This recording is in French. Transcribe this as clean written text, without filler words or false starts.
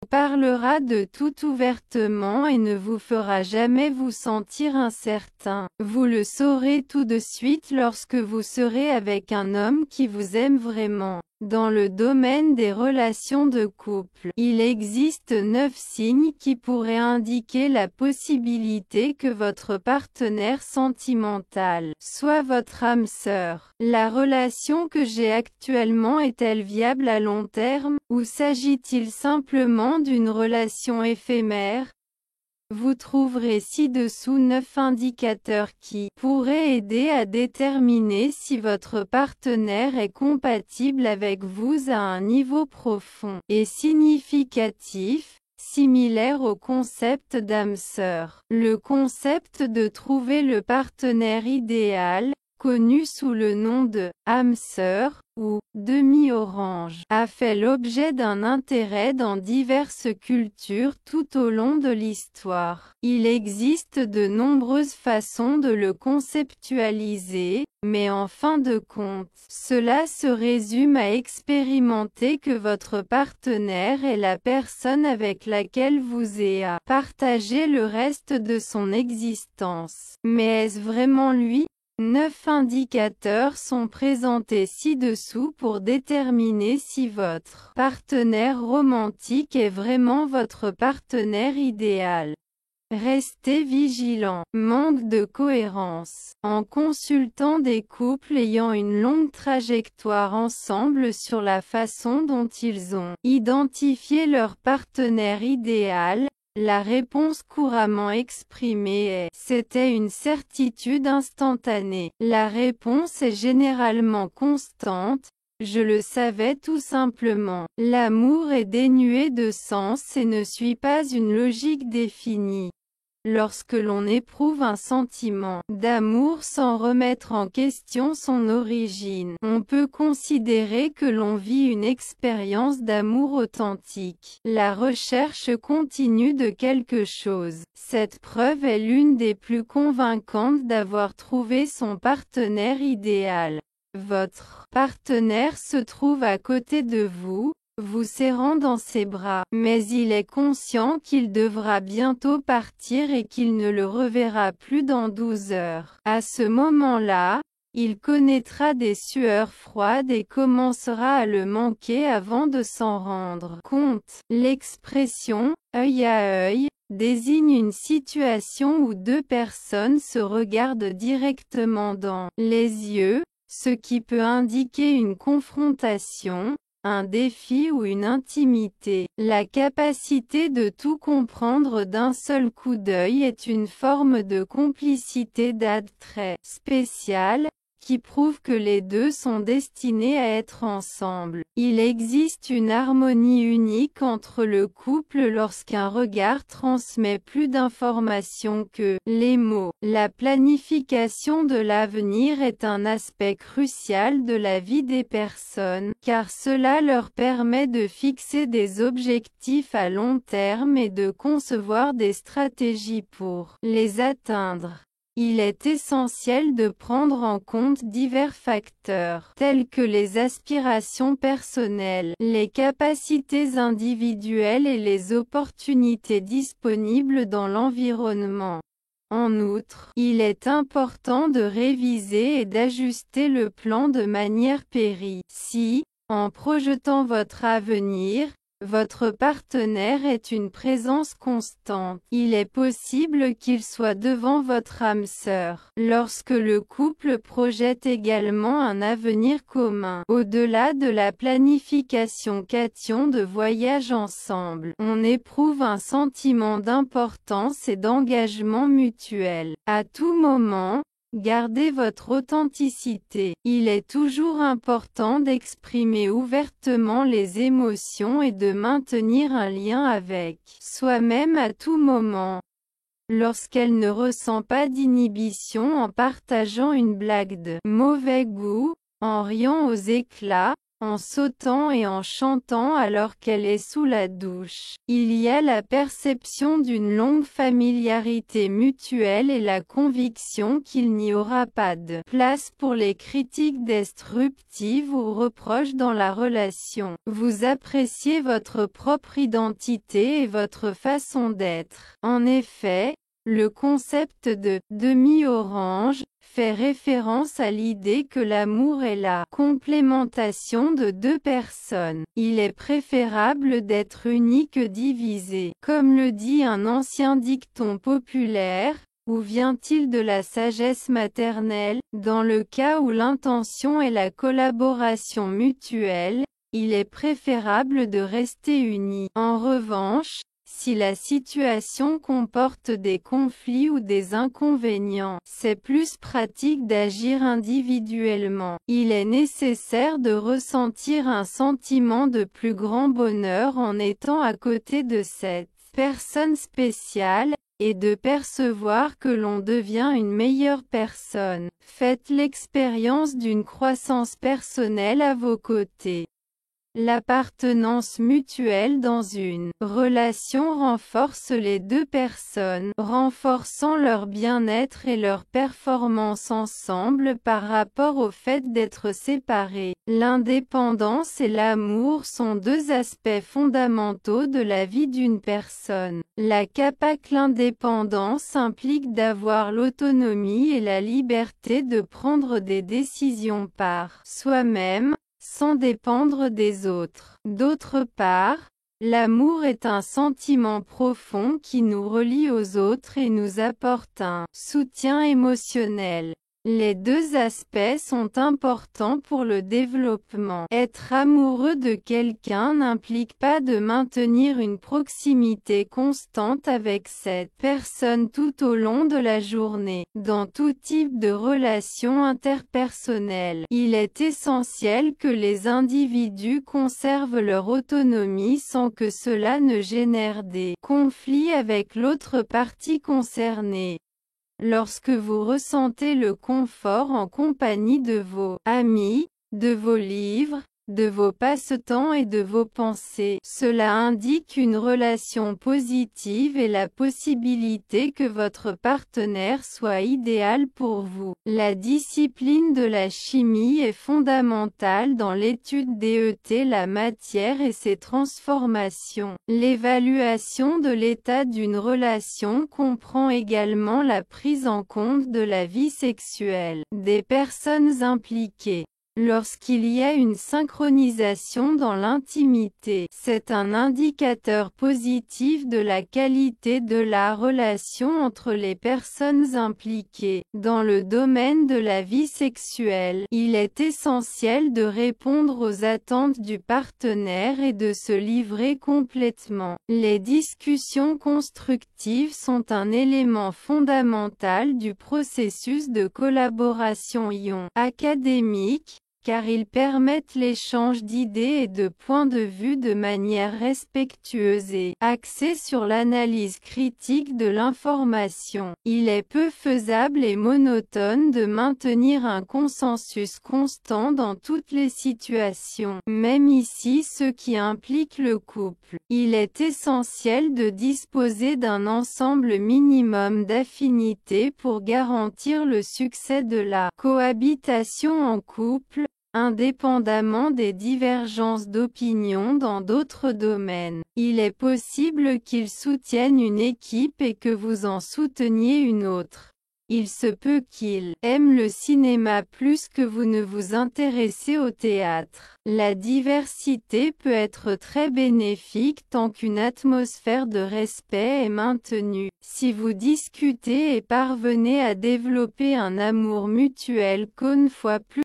parlera de tout ouvertement et ne vous fera jamais vous sentir incertain. Vous le saurez tout de suite lorsque vous serez avec un homme qui vous aime vraiment. Dans le domaine des relations de couple, il existe 9 signes qui pourraient indiquer la possibilité que votre partenaire sentimental soit votre âme sœur. La relation que j'ai actuellement est-elle viable à long terme, ou s'agit-il simplement d'une relation éphémère? Vous trouverez ci-dessous 9 indicateurs qui pourraient aider à déterminer si votre partenaire est compatible avec vous à un niveau profond et significatif, similaire au concept d'âme sœur. Le concept de trouver le partenaire idéal, connu sous le nom de « âme sœur » ou « demi-orange », a fait l'objet d'un intérêt dans diverses cultures tout au long de l'histoire. Il existe de nombreuses façons de le conceptualiser, mais en fin de compte, cela se résume à expérimenter que votre partenaire est la personne avec laquelle vous et à partager le reste de son existence. Mais est-ce vraiment lui? 9 indicateurs sont présentés ci-dessous pour déterminer si votre partenaire romantique est vraiment votre partenaire idéal. Restez vigilant. Manque de cohérence. En consultant des couples ayant une longue trajectoire ensemble sur la façon dont ils ont identifié leur partenaire idéal, la réponse couramment exprimée est « c'était une certitude instantanée ». La réponse est généralement constante « je le savais tout simplement ». L'amour est dénué de sens et ne suit pas une logique définie. Lorsque l'on éprouve un sentiment d'amour sans remettre en question son origine, on peut considérer que l'on vit une expérience d'amour authentique. La recherche continue de quelque chose. Cette preuve est l'une des plus convaincantes d'avoir trouvé son partenaire idéal. Votre partenaire se trouve à côté de vous, vous serrant dans ses bras, mais il est conscient qu'il devra bientôt partir et qu'il ne le reverra plus dans 12 heures. À ce moment-là, il connaîtra des sueurs froides et commencera à le manquer avant de s'en rendre compte. L'expression « œil à œil » désigne une situation où deux personnes se regardent directement dans les yeux, ce qui peut indiquer une confrontation, un défi ou une intimité. La capacité de tout comprendre d'un seul coup d'œil est une forme de complicité d'attrait spécial, qui prouve que les deux sont destinés à être ensemble. Il existe une harmonie unique entre le couple lorsqu'un regard transmet plus d'informations que les mots. La planification de l'avenir est un aspect crucial de la vie des personnes, car cela leur permet de fixer des objectifs à long terme et de concevoir des stratégies pour les atteindre. Il est essentiel de prendre en compte divers facteurs, tels que les aspirations personnelles, les capacités individuelles et les opportunités disponibles dans l'environnement. En outre, il est important de réviser et d'ajuster le plan de manière pérenne. Si, en projetant votre avenir, votre partenaire est une présence constante, il est possible qu'il soit devant votre âme sœur. Lorsque le couple projette également un avenir commun, au-delà de la planification quotidien de voyage ensemble, on éprouve un sentiment d'importance et d'engagement mutuel. À tout moment, gardez votre authenticité. Il est toujours important d'exprimer ouvertement les émotions et de maintenir un lien avec soi-même à tout moment. Lorsqu'elle ne ressent pas d'inhibition en partageant une blague de mauvais goût, en riant aux éclats, en sautant et en chantant alors qu'elle est sous la douche. Il y a la perception d'une longue familiarité mutuelle et la conviction qu'il n'y aura pas de place pour les critiques destructives ou reproches dans la relation. Vous appréciez votre propre identité et votre façon d'être. En effet, le concept de « demi-orange » fait référence à l'idée que l'amour est la complémentation de deux personnes. Il est préférable d'être uni que divisé. Comme le dit un ancien dicton populaire, où vient-il de la sagesse maternelle? Dans le cas où l'intention est la collaboration mutuelle, il est préférable de rester unis. En revanche, si la situation comporte des conflits ou des inconvénients, c'est plus pratique d'agir individuellement. Il est nécessaire de ressentir un sentiment de plus grand bonheur en étant à côté de cette personne spéciale, et de percevoir que l'on devient une meilleure personne. Faites l'expérience d'une croissance personnelle à vos côtés. L'appartenance mutuelle dans une relation renforce les deux personnes, renforçant leur bien-être et leur performance ensemble par rapport au fait d'être séparés. L'indépendance et l'amour sont deux aspects fondamentaux de la vie d'une personne. L'indépendance implique d'avoir l'autonomie et la liberté de prendre des décisions par soi-même, sans dépendre des autres. D'autre part, l'amour est un sentiment profond qui nous relie aux autres et nous apporte un soutien émotionnel. Les deux aspects sont importants pour le développement. Être amoureux de quelqu'un n'implique pas de maintenir une proximité constante avec cette personne tout au long de la journée. Dans tout type de relation interpersonnelle, il est essentiel que les individus conservent leur autonomie sans que cela ne génère des conflits avec l'autre partie concernée. Lorsque vous ressentez le confort en compagnie de vos amis, de vos livres, de vos passe-temps et de vos pensées, cela indique une relation positive et la possibilité que votre partenaire soit idéal pour vous. La discipline de la chimie est fondamentale dans l'étude DET, la matière et ses transformations. L'évaluation de l'état d'une relation comprend également la prise en compte de la vie sexuelle des personnes impliquées. Lorsqu'il y a une synchronisation dans l'intimité, c'est un indicateur positif de la qualité de la relation entre les personnes impliquées. Dans le domaine de la vie sexuelle, il est essentiel de répondre aux attentes du partenaire et de se livrer complètement. Les discussions constructives sont un élément fondamental du processus de collaboration académique, car ils permettent l'échange d'idées et de points de vue de manière respectueuse et axée sur l'analyse critique de l'information. Il est peu faisable et monotone de maintenir un consensus constant dans toutes les situations, même ici ce qui implique le couple. Il est essentiel de disposer d'un ensemble minimum d'affinités pour garantir le succès de la cohabitation en couple, indépendamment des divergences d'opinion dans d'autres domaines. Il est possible qu'ils soutiennent une équipe et que vous en souteniez une autre. Il se peut qu'ils aiment le cinéma plus que vous ne vous intéressez au théâtre. La diversité peut être très bénéfique tant qu'une atmosphère de respect est maintenue. Si vous discutez et parvenez à développer un amour mutuel qu'une fois plus